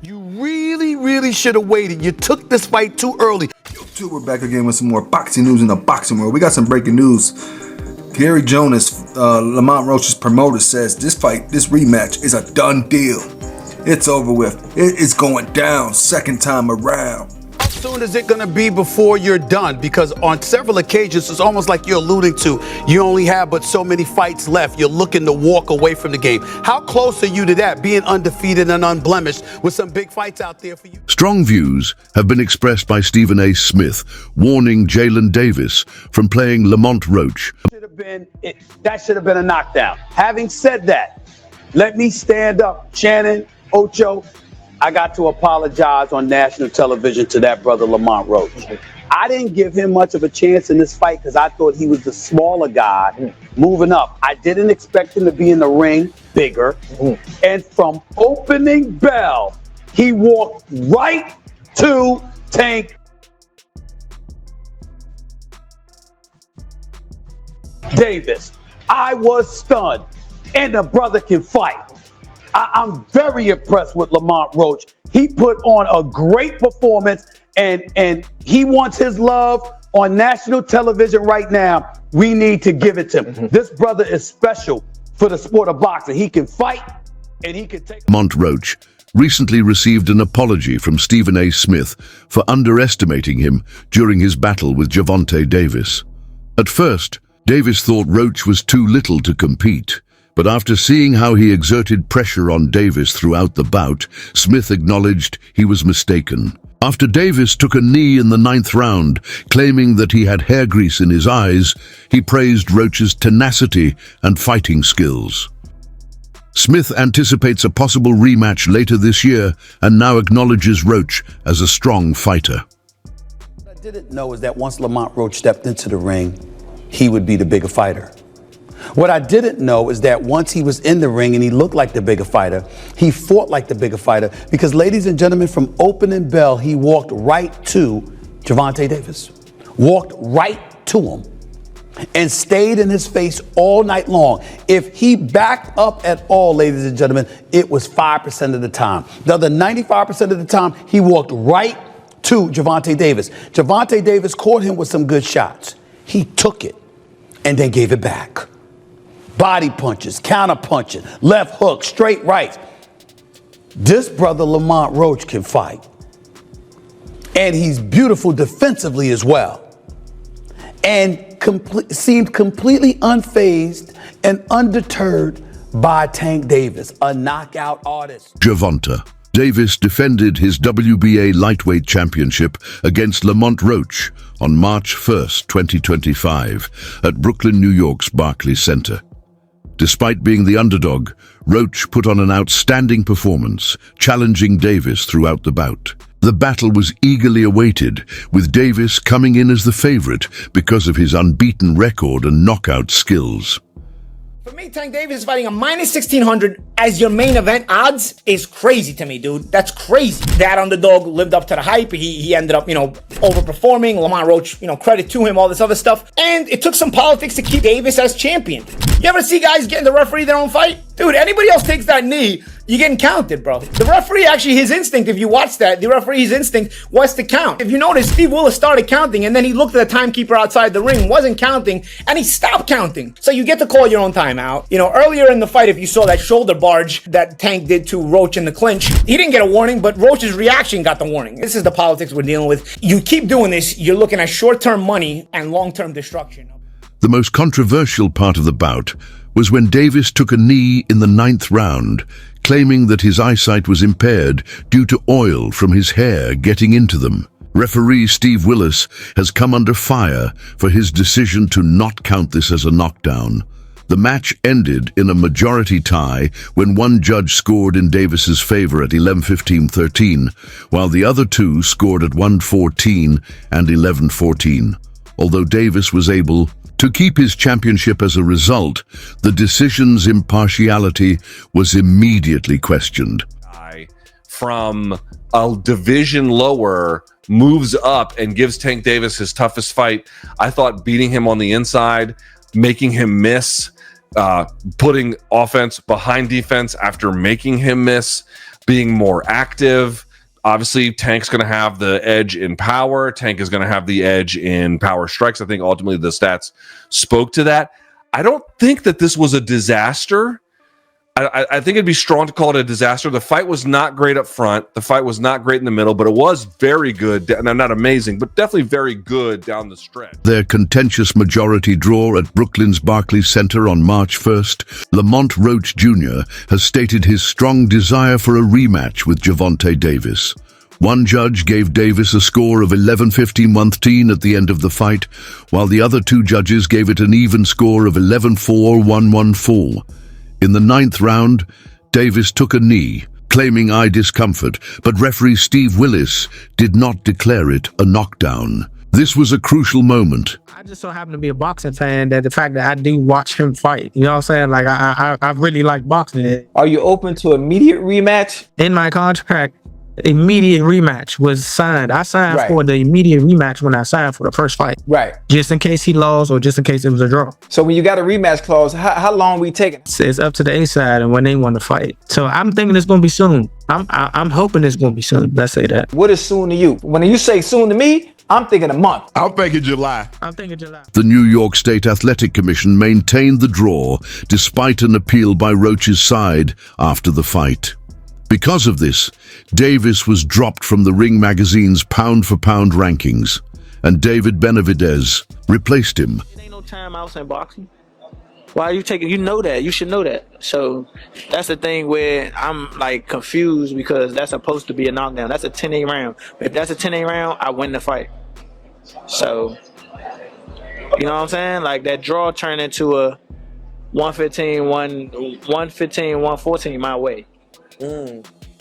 You really should have waited. You took this fight too early. Yo, too, we're back again with some more boxing news in the boxing world. We got some breaking news. Gary Jonas, Lamont Roach's promoter, says this rematch is a done deal. It's over with. It is going down second time around. How soon is it going to be before you're done? Because on several occasions, it's almost like you're alluding to, you only have but so many fights left. You're looking to walk away from the game. How close are you to that, being undefeated and unblemished with some big fights out there for you? Strong views have been expressed by Stephen A. Smith, warning Jalen Davis from playing Lamont Roach. That should have been a knockdown. Having said that, let me stand up. Shannon, Ocho, I got to apologize on national television to that brother Lamont Roach. I didn't give him much of a chance in this fight because I thought he was the smaller guy moving up. I didn't expect him to be in the ring bigger. And from opening bell, he walked right to Tank Davis. I was stunned, and the brother can fight. I'm very impressed with Lamont Roach. He put on a great performance, and he wants his love on national television right now. We need to give it to him. This brother is special for the sport of boxing. He can fight, and he can take... Lamont Roach recently received an apology from Stephen A. Smith for underestimating him during his battle with Gervonta Davis. At first, Davis thought Roach was too little to compete. But after seeing how he exerted pressure on Davis throughout the bout, Smith acknowledged he was mistaken. After Davis took a knee in the 9th round, claiming that he had hair grease in his eyes, he praised Roach's tenacity and fighting skills. Smith anticipates a possible rematch later this year and now acknowledges Roach as a strong fighter. What I didn't know is that once Lamont Roach stepped into the ring, he would be the bigger fighter. What I didn't know is that once he was in the ring and he looked like the bigger fighter, he fought like the bigger fighter because, ladies and gentlemen, from opening bell, he walked right to Gervonta Davis. Walked right to him and stayed in his face all night long. If he backed up at all, ladies and gentlemen, it was 5% of the time. The other 95% of the time, he walked right to Gervonta Davis. Gervonta Davis caught him with some good shots. He took it and then gave it back. Body punches, counter punches, left hook, straight rights. This brother Lamont Roach can fight. And he's beautiful defensively as well. And seemed completely unfazed and undeterred by Tank Davis, a knockout artist. Gervonta Davis defended his WBA lightweight championship against Lamont Roach on March 1st, 2025 at Brooklyn, New York's Barclays Center. Despite being the underdog, Roach put on an outstanding performance, challenging Davis throughout the bout. The battle was eagerly awaited, with Davis coming in as the favorite because of his unbeaten record and knockout skills. For me, Tank Davis fighting a minus 1600 as your main event odds is crazy to me, dude. That's crazy. That underdog lived up to the hype. He ended up, overperforming. Lamont Roach, credit to him, all this other stuff. And it took some politics to keep Davis as champion. You ever see guys getting the referee their own fight? Dude, anybody else takes that knee, you're getting counted, bro. The referee, actually, his instinct, if you watch that, the referee's instinct was to count. If you notice, Steve Willis started counting, and then he looked at the timekeeper outside the ring, wasn't counting, and he stopped counting. So you get to call your own timeout. Earlier in the fight, if you saw that shoulder barge that Tank did to Roach in the clinch, he didn't get a warning, but Roach's reaction got the warning. This is the politics we're dealing with. You keep doing this, you're looking at short-term money and long-term destruction. The most controversial part of the bout was when Davis took a knee in the 9th round, claiming that his eyesight was impaired due to oil from his hair getting into them. Referee Steve Willis has come under fire for his decision to not count this as a knockdown. The match ended in a majority tie when one judge scored in Davis's favor at 11-15-13, while the other two scored at 1-14 and 11-14. Although Davis was able to keep his championship as a result, the decision's impartiality was immediately questioned. From a division lower moves up and gives Tank Davis his toughest fight. I thought beating him on the inside, making him miss, putting offense behind defense after making him miss, being more active. Obviously, Tank's going to have the edge in power. Tank is going to have the edge in power strikes. I think ultimately the stats spoke to that. I don't think that this was a disaster. I think it'd be strong to call it a disaster. The fight was not great up front. The fight was not great in the middle, but it was very good. No, not amazing, but definitely very good down the stretch. Their contentious majority draw at Brooklyn's Barclays Center on March 1st, Lamont Roach Jr. has stated his strong desire for a rematch with Gervonta Davis. One judge gave Davis a score of 11-15-1-13 at the end of the fight, while the other two judges gave it an even score of 11-4-1-1-4. In the 9th round, Davis took a knee, claiming eye discomfort, but referee Steve Willis did not declare it a knockdown. This was a crucial moment. I just so happen to be a boxing fan that the fact that I do watch him fight, you know what I'm saying? Like, I really like boxing. Are you open to immediate rematch? In my contract, immediate rematch was signed. I signed for the immediate rematch when I signed for the first fight. Right. Just in case he lost or just in case it was a draw. So when you got a rematch clause, how long we taking? It's up to the A side and when they want to fight. So I'm thinking it's going to be soon. I'm hoping it's going to be soon. Let's say that. What is soon to you? When you say soon to me, I'm thinking a month. I'm thinking July. The New York State Athletic Commission maintained the draw despite an appeal by Roach's side after the fight. Because of this, Davis was dropped from the Ring magazine's pound-for-pound rankings, and David Benavidez replaced him. It ain't no timeouts in boxing. Why are you taking? You know that. You should know that. So that's the thing where I'm like confused because that's supposed to be a knockdown. That's a 10-8 round. If that's a 10-8 round, I win the fight. So, you know what I'm saying? Like that draw turned into a 115-114 my way.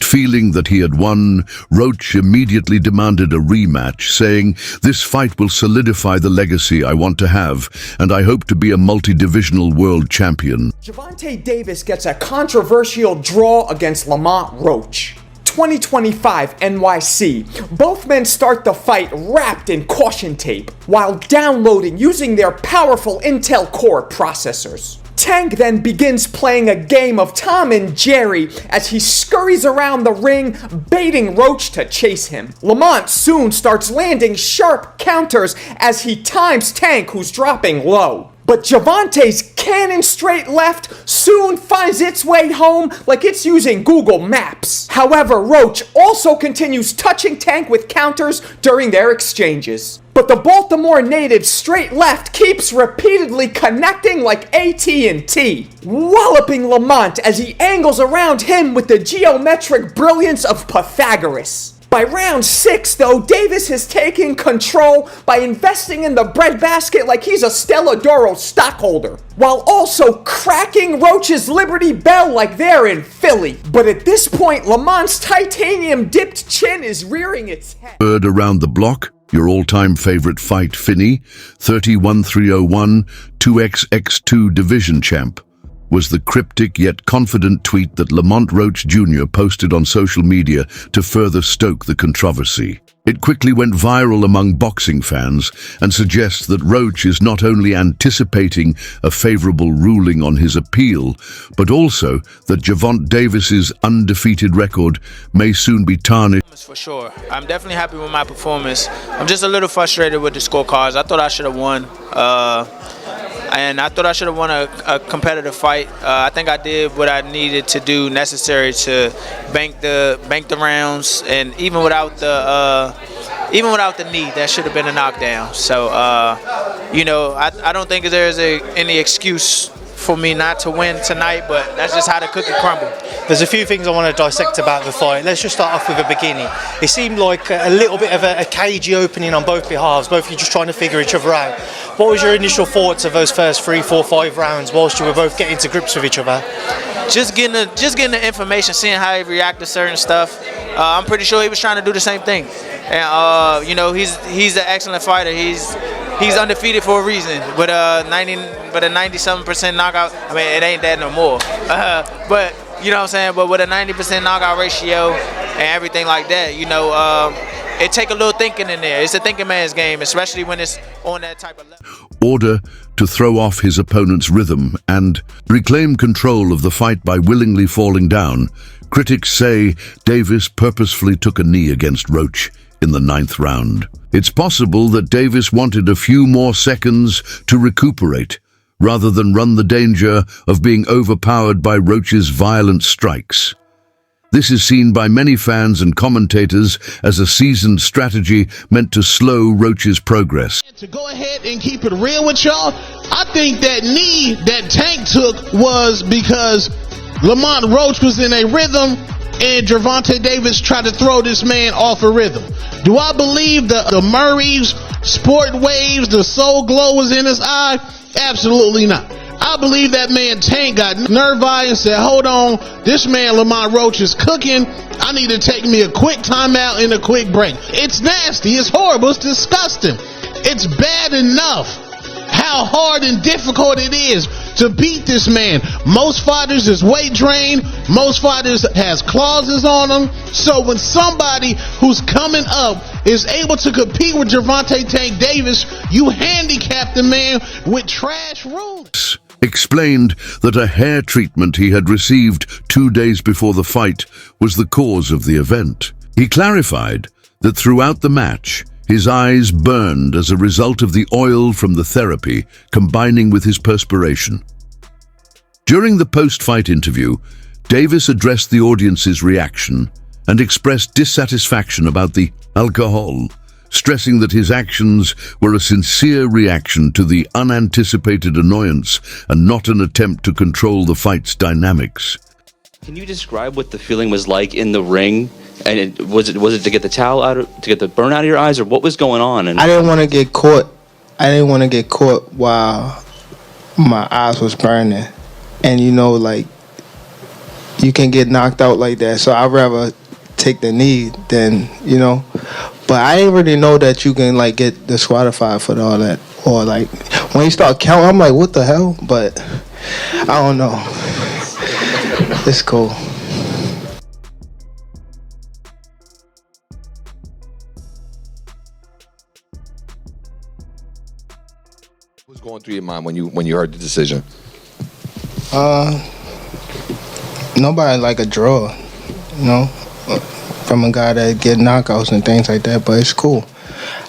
Feeling that he had won, Roach immediately demanded a rematch, saying, "This fight will solidify the legacy I want to have, and I hope to be a multi-divisional world champion." Gervonta Davis gets a controversial draw against Lamont Roach. 2025 NYC. Both men start the fight wrapped in caution tape while downloading using their powerful Intel Core processors. Tank then begins playing a game of Tom and Jerry as he scurries around the ring, baiting Roach to chase him. Lamont soon starts landing sharp counters as he times Tank, who's dropping low. But Gervonta's cannon straight left soon finds its way home like it's using Google Maps. However, Roach also continues touching Tank with counters during their exchanges. But the Baltimore native's straight left keeps repeatedly connecting like AT&T, walloping Lamont as he angles around him with the geometric brilliance of Pythagoras. By round 6, though, Davis has taken control by investing in the breadbasket like he's a Stella Doro stockholder, while also cracking Roach's Liberty Bell like they're in Philly. But at this point, Lamont's titanium-dipped chin is rearing its head. Third around the block, your all-time favorite fight, Finney, 31-301, 2xx2 division champ, was the cryptic yet confident tweet that Lamont Roach Jr. posted on social media to further stoke the controversy. It quickly went viral among boxing fans and suggests that Roach is not only anticipating a favorable ruling on his appeal, but also that Gervonta Davis's undefeated record may soon be tarnished. For sure. I'm definitely happy with my performance. I'm just a little frustrated with the scorecards. I thought I should have won. And I thought I should have won a competitive fight. I think I did what I needed to do necessary to bank the rounds, and even without the knee, that should have been a knockdown. So I don't think there's any excuse for me not to win tonight, but that's just how the cookie crumbled. There's a few things I want to dissect about the fight. Let's just start off with the beginning. It seemed like a little bit of a cagey opening on both behalves, both of you just trying to figure each other out. What was your initial thoughts of those first 3, 4, 5 rounds whilst you were both getting to grips with each other? Just getting the information, seeing how he react to certain stuff. I'm pretty sure he was trying to do the same thing. And he's an excellent fighter. He's undefeated for a reason. With a 90-something% knockout, I mean, it ain't that no more. But you know what I'm saying. But with a 90% knockout ratio and everything like that, it take a little thinking in there. It's a thinking man's game, especially when it's on that type of level. Order to throw off his opponent's rhythm and reclaim control of the fight by willingly falling down, critics say Davis purposefully took a knee against Roach in the 9th round. It's possible that Davis wanted a few more seconds to recuperate, rather than run the danger of being overpowered by Roach's violent strikes. This is seen by many fans and commentators as a seasoned strategy meant to slow Roach's progress. To go ahead and keep it real with y'all, I think that knee that Tank took was because Lamont Roach was in a rhythm and Gervonta Davis tried to throw this man off a rhythm. Do I believe the Murray's sport waves, the soul glow was in his eye? Absolutely not. I believe that man Tank got nerve-eyed and said, hold on, this man Lamont Roach is cooking. I need to take me a quick timeout and a quick break. It's nasty. It's horrible. It's disgusting. It's bad enough how hard and difficult it is to beat this man. Most fighters is weight drained. Most fighters has clauses on them. So when somebody who's coming up is able to compete with Gervonta Tank Davis, you handicap the man with trash rules. Explained that a hair treatment he had received 2 days before the fight was the cause of the event. He clarified that throughout the match, his eyes burned as a result of the oil from the therapy combining with his perspiration. During the post-fight interview, Davis addressed the audience's reaction and expressed dissatisfaction about the alcohol, stressing that his actions were a sincere reaction to the unanticipated annoyance and not an attempt to control the fight's dynamics. Can you describe what the feeling was like in the ring? And was it to get the towel out, to get the burn out of your eyes, or what was going on? And I didn't want to get caught. I didn't want to get caught while my eyes was burning, and like you can get knocked out like that. So I'd rather take the knee than But I didn't really know that you can get disqualified for all that, or when you start counting, I'm like, what the hell? But I don't know. It's cool. What was going through your mind when you heard the decision? Nobody like a draw, from a guy that get knockouts and things like that, but it's cool.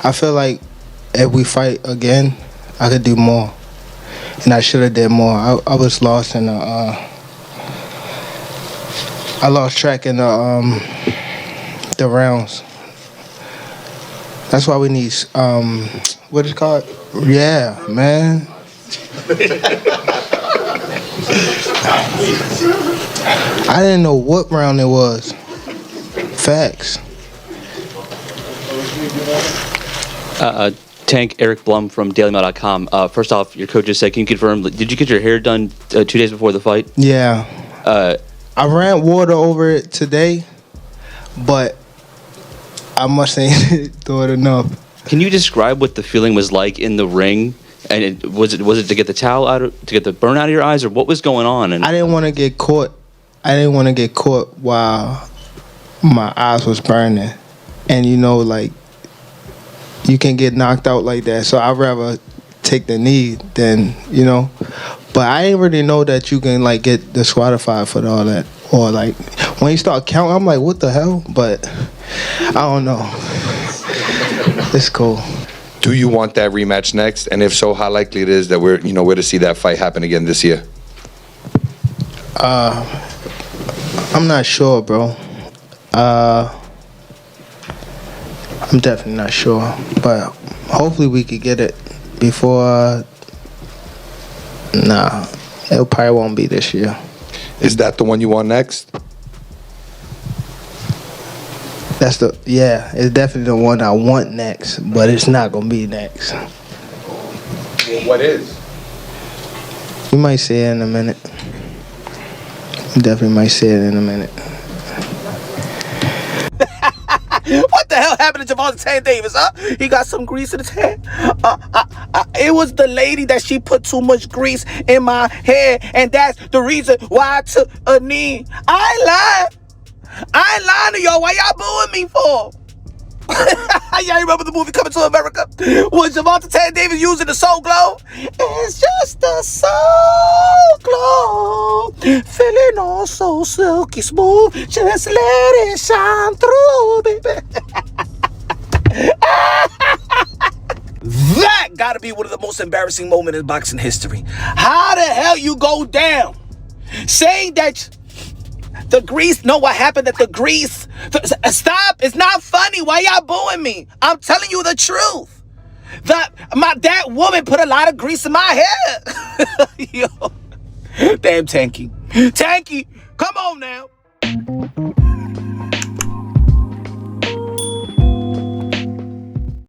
I feel like if we fight again, I could do more, and I should have did more. I was lost in I lost track in the rounds. That's why we need what is it called? Yeah, man. I didn't know what round it was. Facts. Tank, Eric Blum from DailyMail.com. First off, your coach just said, can you confirm, did you get your hair done 2 days before the fight? Yeah. I ran water over it today, but I must ain't do it enough. Can you describe what the feeling was like in the ring? And was it to get the towel out, to get the burn out of your eyes, or what was going on? And I didn't want to get caught. I didn't want to get caught while my eyes was burning, and you can get knocked out like that. So I'd rather take the knee than But I didn't really know that you can get disqualified for all that, or when you start counting, I'm like, what the hell? But I don't know. It's cool. Do you want that rematch next? And if so, how likely it is that we're to see that fight happen again this year? I'm not sure, bro. I'm definitely not sure, but hopefully we could get it before. Nah, it probably won't be this year. Is that the one you want next? It's definitely the one I want next, but it's not gonna be next. What is? You might see it in a minute. You definitely might see it in a minute. What the hell happened to Gervonta Tank Davis, huh? He got some grease in his hair. It was the lady that she put too much grease in my hair, and that's the reason why I took a knee. I ain't lying to y'all. Why y'all booing me for? Y'all remember the movie Coming to America? Was Gervonta Tank Davis using the Soul Glow? It's just a Soul Glow, feeling all so silky smooth. Just let it shine through, baby. That gotta be one of the most embarrassing moments in boxing history. How the hell you go down saying that the grease, know what happened at the grease? Stop, it's not funny. Why y'all booing me? I'm telling you the truth. That woman put a lot of grease in my hair. Yo, damn Tanky. Tanky, come on now.